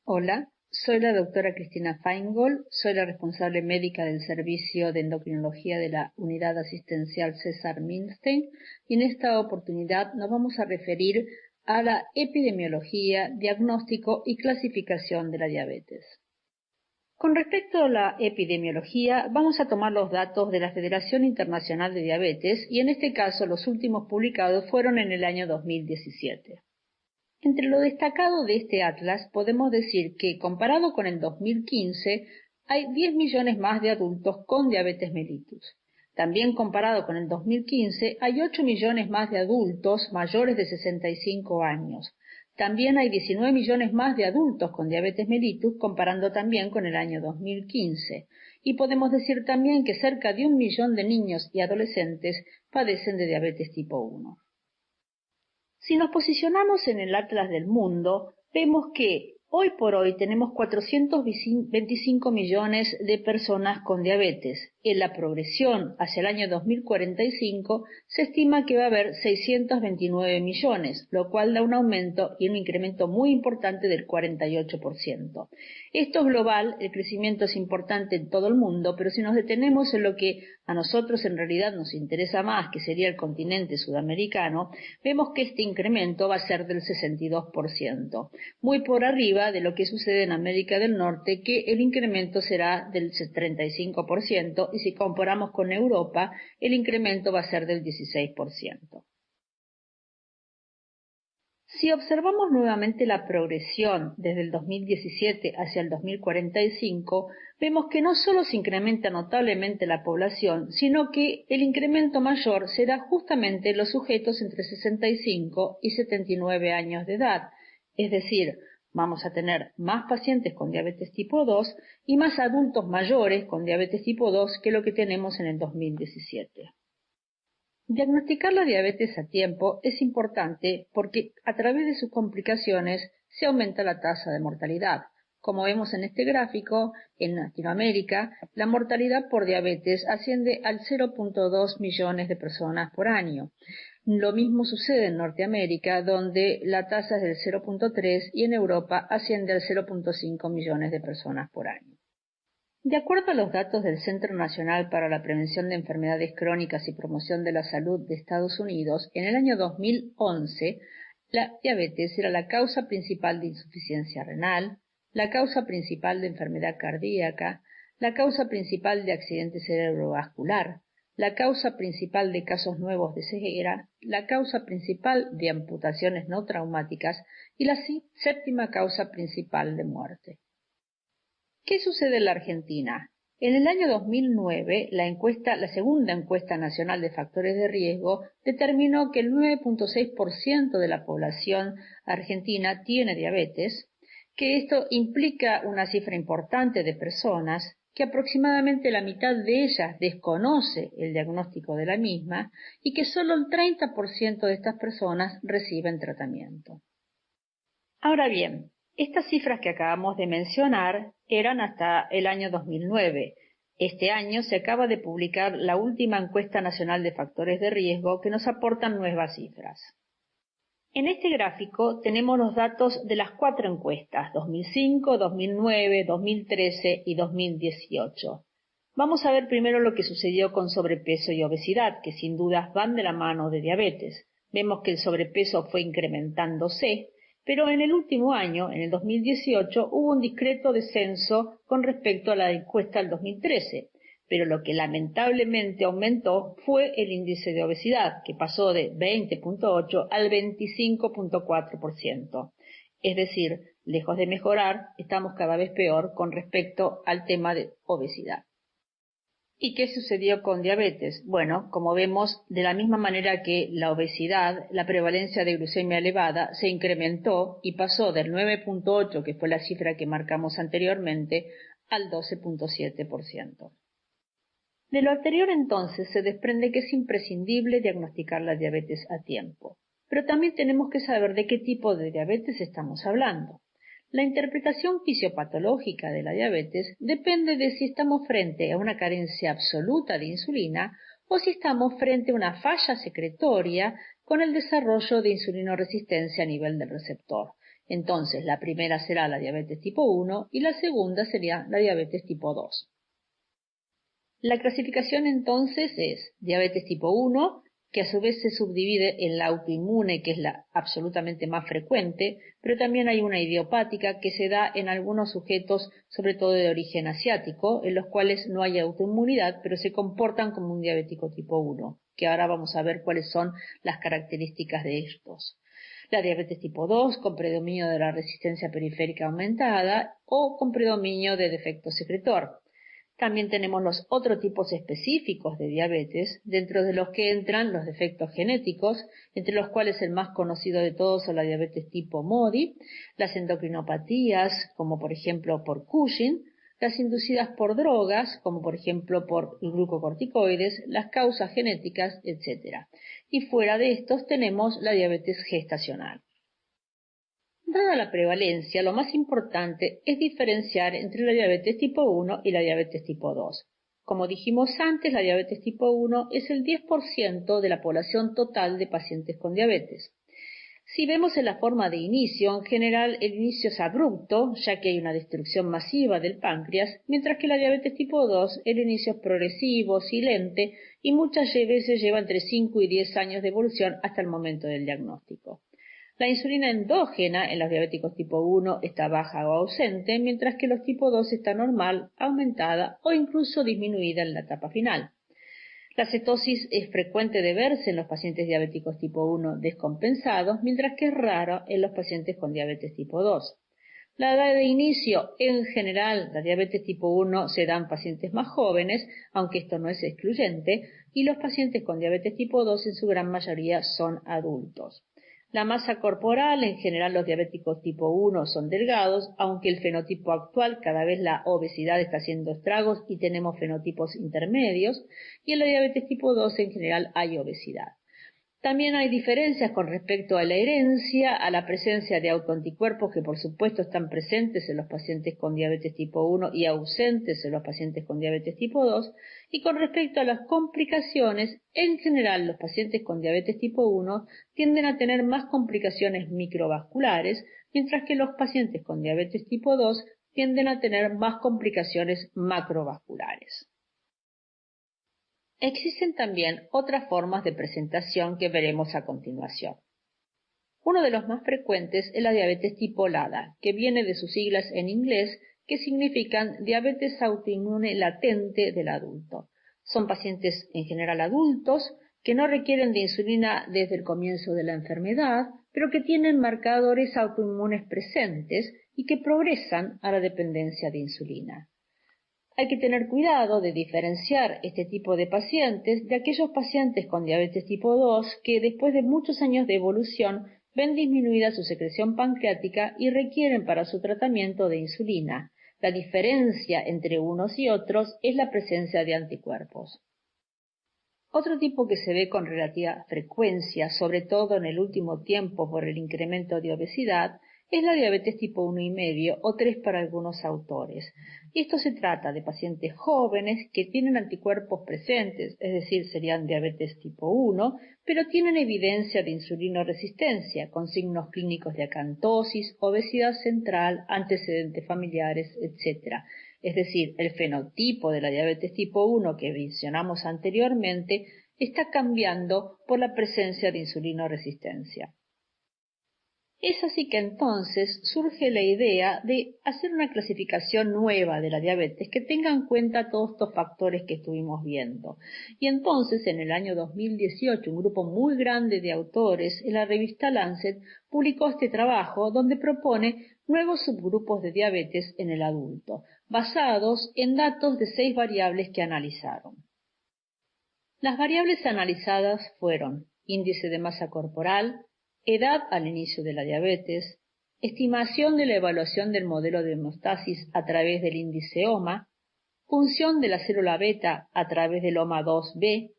Hola, soy la doctora Cristina Feingold, soy la responsable médica del Servicio de Endocrinología de la Unidad Asistencial César Milstein y en esta oportunidad nos vamos a referir a la epidemiología, diagnóstico y clasificación de la diabetes. Con respecto a la epidemiología, vamos a tomar los datos de la Federación Internacional de Diabetes y en este caso los últimos publicados fueron en el año 2017. Entre lo destacado de este atlas podemos decir que, comparado con el 2015, hay 10 millones más de adultos con diabetes mellitus. También comparado con el 2015, hay 8 millones más de adultos mayores de 65 años. También hay 19 millones más de adultos con diabetes mellitus, comparando también con el año 2015. Y podemos decir también que cerca de 1 millón de niños y adolescentes padecen de diabetes tipo 1. Si nos posicionamos en el atlas del mundo, vemos que hoy por hoy tenemos 425 millones de personas con diabetes. En la progresión hacia el año 2045 se estima que va a haber 629 millones, lo cual da un aumento y un incremento muy importante del 48%. Esto es global, el crecimiento es importante en todo el mundo, pero si nos detenemos en lo que a nosotros en realidad nos interesa más, que sería el continente sudamericano, vemos que este incremento va a ser del 62%, muy por arriba de lo que sucede en América del Norte, que el incremento será del 35%, y si comparamos con Europa, el incremento va a ser del 16%. Si observamos nuevamente la progresión desde el 2017 hacia el 2045, vemos que no solo se incrementa notablemente la población, sino que el incremento mayor será justamente en los sujetos entre 65 y 79 años de edad, es decir, vamos a tener más pacientes con diabetes tipo 2 y más adultos mayores con diabetes tipo 2 que lo que tenemos en el 2017. Diagnosticar la diabetes a tiempo es importante porque a través de sus complicaciones se aumenta la tasa de mortalidad. Como vemos en este gráfico, en Latinoamérica, la mortalidad por diabetes asciende al 0.2 millones de personas por año. Lo mismo sucede en Norteamérica, donde la tasa es del 0.3 y en Europa asciende al 0.5 millones de personas por año. De acuerdo a los datos del Centro Nacional para la Prevención de Enfermedades Crónicas y Promoción de la Salud de Estados Unidos, en el año 2011, la diabetes era la causa principal de insuficiencia renal, la causa principal de enfermedad cardíaca, la causa principal de accidente cerebrovascular, la causa principal de casos nuevos de ceguera, la causa principal de amputaciones no traumáticas y la séptima causa principal de muerte. ¿Qué sucede en la Argentina? En el año 2009, la segunda encuesta nacional de factores de riesgo determinó que el 9.6% de la población argentina tiene diabetes, que esto implica una cifra importante de personas, que aproximadamente la mitad de ellas desconoce el diagnóstico de la misma y que solo el 30% de estas personas reciben tratamiento. Ahora bien, estas cifras que acabamos de mencionar eran hasta el año 2009. Este año se acaba de publicar la última encuesta nacional de factores de riesgo que nos aportan nuevas cifras. En este gráfico tenemos los datos de las 4 encuestas, 2005, 2009, 2013 y 2018. Vamos a ver primero lo que sucedió con sobrepeso y obesidad, que sin dudas van de la mano de diabetes. Vemos que el sobrepeso fue incrementándose, pero en el último año, en el 2018, hubo un discreto descenso con respecto a la encuesta del 2013, pero lo que lamentablemente aumentó fue el índice de obesidad, que pasó de 20.8 al 25.4%. Es decir, lejos de mejorar, estamos cada vez peor con respecto al tema de obesidad. ¿Y qué sucedió con diabetes? Bueno, como vemos, de la misma manera que la obesidad, la prevalencia de glucemia elevada se incrementó y pasó del 9.8, que fue la cifra que marcamos anteriormente, al 12.7%. De lo anterior entonces se desprende que es imprescindible diagnosticar la diabetes a tiempo, pero también tenemos que saber de qué tipo de diabetes estamos hablando. La interpretación fisiopatológica de la diabetes depende de si estamos frente a una carencia absoluta de insulina o si estamos frente a una falla secretoria con el desarrollo de insulinoresistencia a nivel del receptor. Entonces, la primera será la diabetes tipo 1 y la segunda sería la diabetes tipo 2. La clasificación entonces es diabetes tipo 1, que a su vez se subdivide en la autoinmune, que es la absolutamente más frecuente, pero también hay una idiopática que se da en algunos sujetos, sobre todo de origen asiático, en los cuales no hay autoinmunidad, pero se comportan como un diabético tipo 1, que ahora vamos a ver cuáles son las características de estos. La diabetes tipo 2 con predominio de la resistencia periférica aumentada o con predominio de defecto secretor. También tenemos los otros tipos específicos de diabetes, dentro de los que entran los defectos genéticos, entre los cuales el más conocido de todos son la diabetes tipo MODY, las endocrinopatías, como por ejemplo por Cushing, las inducidas por drogas, como por ejemplo por glucocorticoides, las causas genéticas, etc. Y fuera de estos tenemos la diabetes gestacional. Dada la prevalencia, lo más importante es diferenciar entre la diabetes tipo 1 y la diabetes tipo 2. Como dijimos antes, la diabetes tipo 1 es el 10% de la población total de pacientes con diabetes. Si vemos en la forma de inicio, en general el inicio es abrupto, ya que hay una destrucción masiva del páncreas, mientras que la diabetes tipo 2 el inicio es progresivo, silente y muchas veces lleva entre 5 y 10 años de evolución hasta el momento del diagnóstico. La insulina endógena en los diabéticos tipo 1 está baja o ausente, mientras que los tipo 2 está normal, aumentada o incluso disminuida en la etapa final. La cetosis es frecuente de verse en los pacientes diabéticos tipo 1 descompensados, mientras que es raro en los pacientes con diabetes tipo 2. La edad de inicio, en general, la diabetes tipo 1 se da en pacientes más jóvenes, aunque esto no es excluyente, y los pacientes con diabetes tipo 2 en su gran mayoría son adultos. La masa corporal, en general los diabéticos tipo 1 son delgados, aunque el fenotipo actual, cada vez la obesidad está haciendo estragos y tenemos fenotipos intermedios, y en la diabetes tipo 2 en general hay obesidad. También hay diferencias con respecto a la herencia, a la presencia de autoanticuerpos que por supuesto están presentes en los pacientes con diabetes tipo 1 y ausentes en los pacientes con diabetes tipo 2, y con respecto a las complicaciones, en general los pacientes con diabetes tipo 1 tienden a tener más complicaciones microvasculares, mientras que los pacientes con diabetes tipo 2 tienden a tener más complicaciones macrovasculares. Existen también otras formas de presentación que veremos a continuación. Uno de los más frecuentes es la diabetes tipo LADA, que viene de sus siglas en inglés, que significan diabetes autoinmune latente del adulto. Son pacientes en general adultos que no requieren de insulina desde el comienzo de la enfermedad, pero que tienen marcadores autoinmunes presentes y que progresan a la dependencia de insulina. Hay que tener cuidado de diferenciar este tipo de pacientes de aquellos pacientes con diabetes tipo 2 que después de muchos años de evolución ven disminuida su secreción pancreática y requieren para su tratamiento de insulina. La diferencia entre unos y otros es la presencia de anticuerpos. Otro tipo que se ve con relativa frecuencia, sobre todo en el último tiempo por el incremento de obesidad, es la diabetes tipo 1,5 o 3 para algunos autores. Y esto se trata de pacientes jóvenes que tienen anticuerpos presentes, es decir, serían diabetes tipo 1, pero tienen evidencia de insulinoresistencia, con signos clínicos de acantosis, obesidad central, antecedentes familiares, etc. Es decir, el fenotipo de la diabetes tipo 1 que mencionamos anteriormente está cambiando por la presencia de insulinoresistencia. Es así que entonces surge la idea de hacer una clasificación nueva de la diabetes que tenga en cuenta todos estos factores que estuvimos viendo. Y entonces en el año 2018 un grupo muy grande de autores en la revista Lancet publicó este trabajo donde propone nuevos subgrupos de diabetes en el adulto, basados en datos de 6 variables que analizaron. Las variables analizadas fueron índice de masa corporal, edad al inicio de la diabetes, estimación de la evaluación del modelo de homeostasis a través del índice OMA, función de la célula beta a través del OMA2B,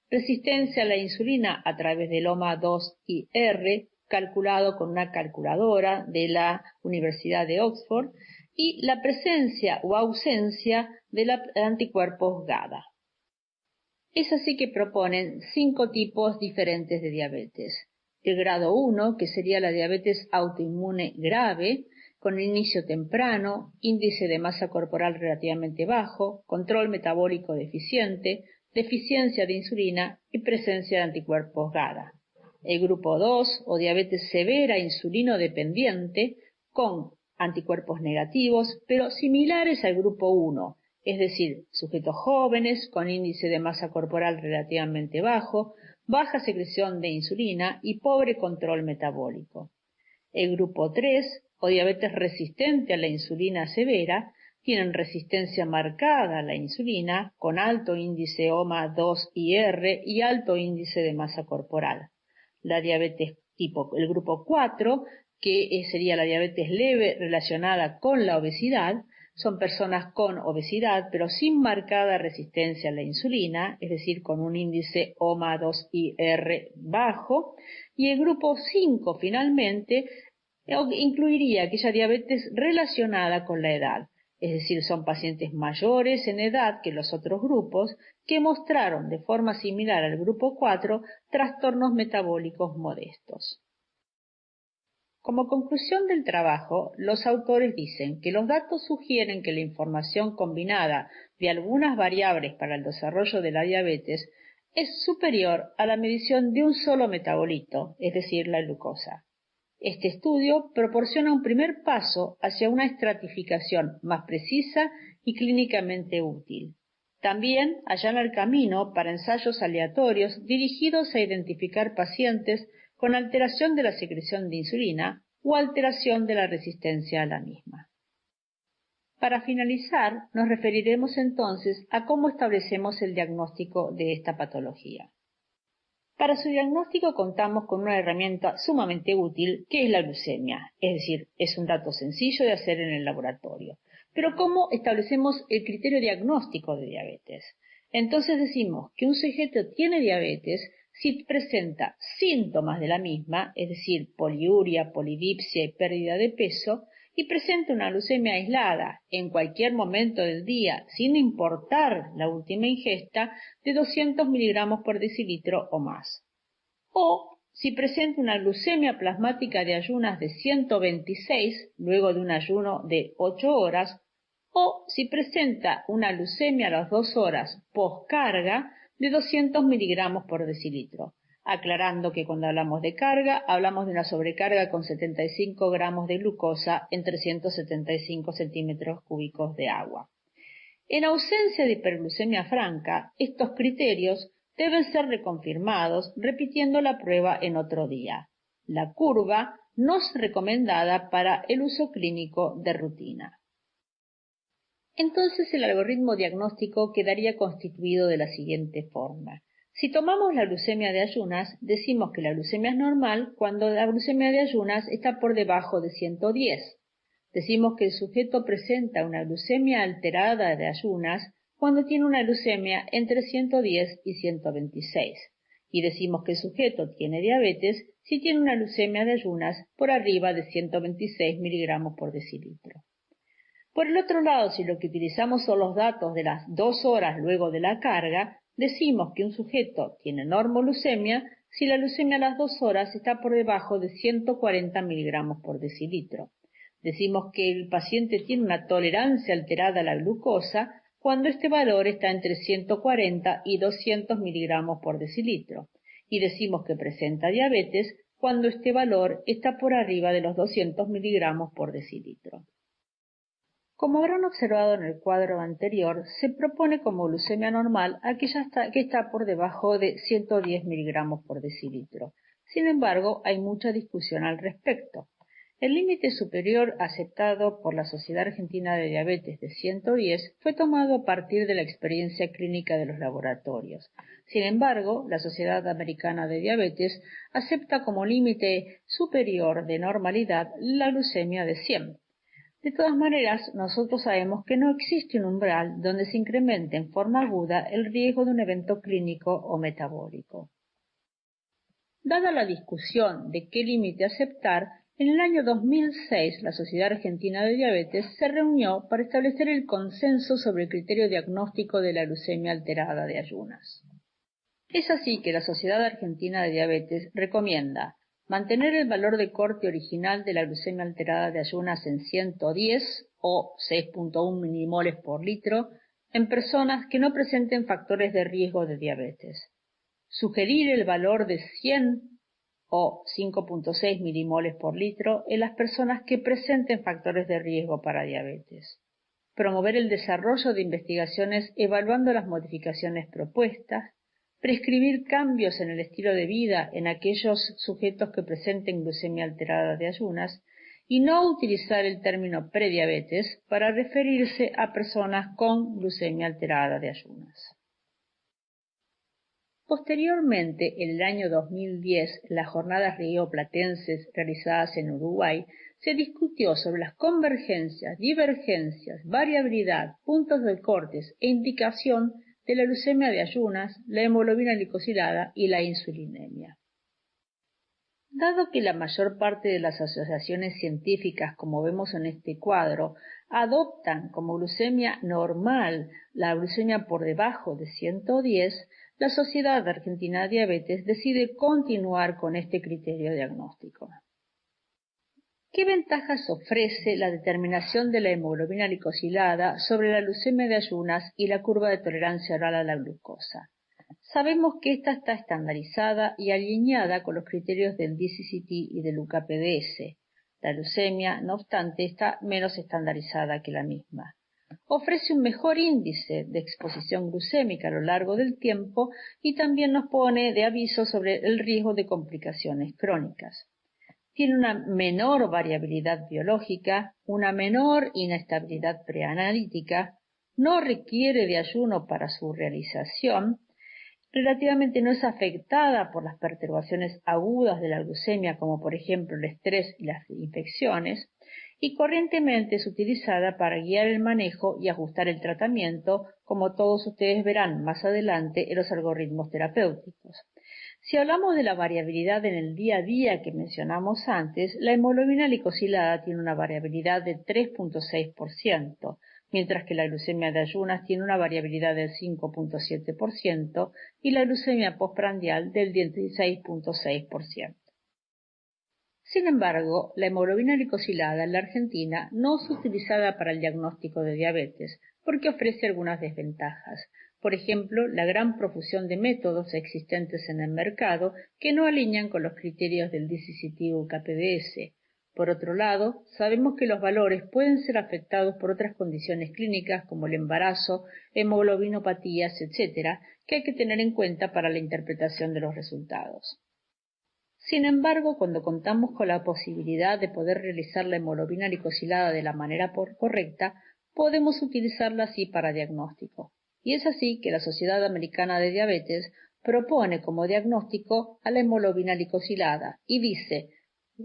resistencia a la insulina a través del OMA2IR, calculado con una calculadora de la Universidad de Oxford, y la presencia o ausencia de anticuerpos GADA. Es así que proponen 5 tipos diferentes de diabetes. el grado 1, que sería la diabetes autoinmune grave, con inicio temprano, índice de masa corporal relativamente bajo, control metabólico deficiente, deficiencia de insulina y presencia de anticuerpos GADA. El grupo 2, o diabetes severa insulino dependiente, con anticuerpos negativos, pero similares al grupo 1, es decir, sujetos jóvenes con índice de masa corporal relativamente bajo, baja secreción de insulina y pobre control metabólico. El grupo 3, o diabetes resistente a la insulina severa, tienen resistencia marcada a la insulina, con alto índice OMA2IR y alto índice de masa corporal. La diabetes el grupo 4, que sería la diabetes leve relacionada con la obesidad, son personas con obesidad pero sin marcada resistencia a la insulina, es decir, con un índice OMA2IR bajo, y el grupo 5 finalmente incluiría aquella diabetes relacionada con la edad, es decir, son pacientes mayores en edad que los otros grupos que mostraron de forma similar al grupo 4 trastornos metabólicos modestos. Como conclusión del trabajo, los autores dicen que los datos sugieren que la información combinada de algunas variables para el desarrollo de la diabetes es superior a la medición de un solo metabolito, es decir, la glucosa. Este estudio proporciona un primer paso hacia una estratificación más precisa y clínicamente útil. También allana el camino para ensayos aleatorios dirigidos a identificar pacientes con alteración de la secreción de insulina o alteración de la resistencia a la misma. Para finalizar, nos referiremos entonces a cómo establecemos el diagnóstico de esta patología. Para su diagnóstico contamos con una herramienta sumamente útil que es la glucemia, es decir, es un dato sencillo de hacer en el laboratorio. Pero ¿cómo establecemos el criterio diagnóstico de diabetes? Entonces decimos que un sujeto tiene diabetes si presenta síntomas de la misma, es decir, poliuria, polidipsia y pérdida de peso, y presenta una glucemia aislada en cualquier momento del día, sin importar la última ingesta, de 200 miligramos por decilitro o más. O si presenta una glucemia plasmática de ayunas de 126, luego de un ayuno de 8 horas, o si presenta una glucemia a las 2 horas post-carga de 200 miligramos por decilitro. Aclarando que cuando hablamos de carga, hablamos de una sobrecarga con 75 gramos de glucosa en 375 centímetros cúbicos de agua. En ausencia de hiperglucemia franca, estos criterios deben ser reconfirmados repitiendo la prueba en otro día. La curva no es recomendada para el uso clínico de rutina. Entonces el algoritmo diagnóstico quedaría constituido de la siguiente forma. Si tomamos la glucemia de ayunas, decimos que la glucemia es normal cuando la glucemia de ayunas está por debajo de 110. Decimos que el sujeto presenta una glucemia alterada de ayunas cuando tiene una glucemia entre 110 y 126. Y decimos que el sujeto tiene diabetes si tiene una glucemia de ayunas por arriba de 126 miligramos por decilitro. Por el otro lado, si lo que utilizamos son los datos de las 2 horas luego de la carga, decimos que un sujeto tiene normoglucemia si la glucemia a las 2 horas está por debajo de 140 miligramos por decilitro. Decimos que el paciente tiene una tolerancia alterada a la glucosa cuando este valor está entre 140 y 200 miligramos por decilitro. Y decimos que presenta diabetes cuando este valor está por arriba de los 200 miligramos por decilitro. Como habrán observado en el cuadro anterior, se propone como glucemia normal aquella que está por debajo de 110 miligramos por decilitro. Sin embargo, hay mucha discusión al respecto. El límite superior aceptado por la Sociedad Argentina de Diabetes de 110 fue tomado a partir de la experiencia clínica de los laboratorios. Sin embargo, la Sociedad Americana de Diabetes acepta como límite superior de normalidad la glucemia de 100. De todas maneras, nosotros sabemos que no existe un umbral donde se incremente en forma aguda el riesgo de un evento clínico o metabólico. Dada la discusión de qué límite aceptar, en el año 2006 la Sociedad Argentina de Diabetes se reunió para establecer el consenso sobre el criterio diagnóstico de la glucemia alterada de ayunas. Es así que la Sociedad Argentina de Diabetes recomienda mantener el valor de corte original de la glucemia alterada de ayunas en 110 o 6.1 milimoles por litro en personas que no presenten factores de riesgo de diabetes. Sugerir el valor de 100 o 5.6 milimoles por litro en las personas que presenten factores de riesgo para diabetes. Promover el desarrollo de investigaciones evaluando las modificaciones propuestas, prescribir cambios en el estilo de vida en aquellos sujetos que presenten glucemia alterada de ayunas y no utilizar el término prediabetes para referirse a personas con glucemia alterada de ayunas. Posteriormente, en el año 2010, en las jornadas rioplatenses realizadas en Uruguay, se discutió sobre las convergencias, divergencias, variabilidad, puntos de cortes e indicación de la glucemia de ayunas, la hemoglobina glicosilada y la insulinemia. Dado que la mayor parte de las asociaciones científicas, como vemos en este cuadro, adoptan como glucemia normal la glucemia por debajo de 110, la Sociedad Argentina de Diabetes decide continuar con este criterio diagnóstico. ¿Qué ventajas ofrece la determinación de la hemoglobina glicosilada sobre la glucemia de ayunas y la curva de tolerancia oral a la glucosa? Sabemos que esta está estandarizada y alineada con los criterios del DCCT y del UKPDS. La glucemia, no obstante, está menos estandarizada que la misma. Ofrece un mejor índice de exposición glucémica a lo largo del tiempo y también nos pone de aviso sobre el riesgo de complicaciones crónicas. Tiene una menor variabilidad biológica, una menor inestabilidad preanalítica, no requiere de ayuno para su realización, relativamente no es afectada por las perturbaciones agudas de la glucemia, como por ejemplo el estrés y las infecciones, y corrientemente es utilizada para guiar el manejo y ajustar el tratamiento, como todos ustedes verán más adelante en los algoritmos terapéuticos. Si hablamos de la variabilidad en el día a día que mencionamos antes, la hemoglobina glicosilada tiene una variabilidad de 3.6%, mientras que la glucemia de ayunas tiene una variabilidad del 5.7% y la glucemia postprandial del 16.6%. Sin embargo, la hemoglobina glicosilada en la Argentina no es utilizada para el diagnóstico de diabetes porque ofrece algunas desventajas. Por ejemplo, la gran profusión de métodos existentes en el mercado que no alinean con los criterios del DCCT o KPDS. Por otro lado, sabemos que los valores pueden ser afectados por otras condiciones clínicas como el embarazo, hemoglobinopatías, etc., que hay que tener en cuenta para la interpretación de los resultados. Sin embargo, cuando contamos con la posibilidad de poder realizar la hemoglobina glicosilada de la manera correcta, podemos utilizarla así para diagnóstico. Y es así que la Sociedad Americana de Diabetes propone como diagnóstico a la hemoglobina glicosilada y dice: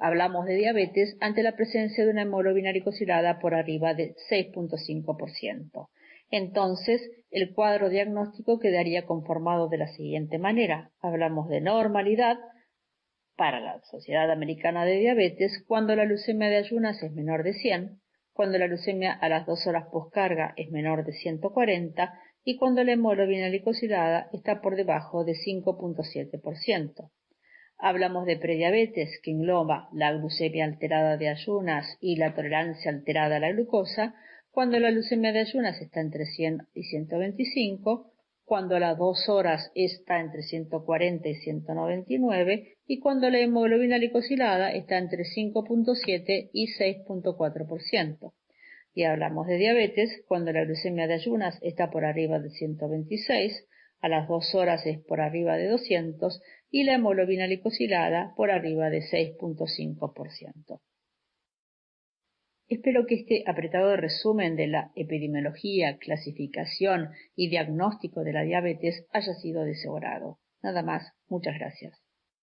hablamos de diabetes ante la presencia de una hemoglobina glicosilada por arriba de 6.5%. Entonces, el cuadro diagnóstico quedaría conformado de la siguiente manera. Hablamos de normalidad para la Sociedad Americana de Diabetes cuando la glucemia de ayunas es menor de 100, cuando la glucemia a las 2 horas poscarga es menor de 140 y cuando la hemoglobina glicosilada está por debajo de 5.7%. Hablamos de prediabetes, que engloba la glucemia alterada de ayunas y la tolerancia alterada a la glucosa, cuando la glucemia de ayunas está entre 100 y 125, cuando a las 2 horas está entre 140 y 199 y cuando la hemoglobina glicosilada está entre 5.7 y 6.4%. Y hablamos de diabetes cuando la glucemia de ayunas está por arriba de 126, a las 2 horas es por arriba de 200 y la hemoglobina glicosilada por arriba de 6.5%. Espero que este apretado resumen de la epidemiología, clasificación y diagnóstico de la diabetes haya sido de su agrado. Nada más, muchas gracias.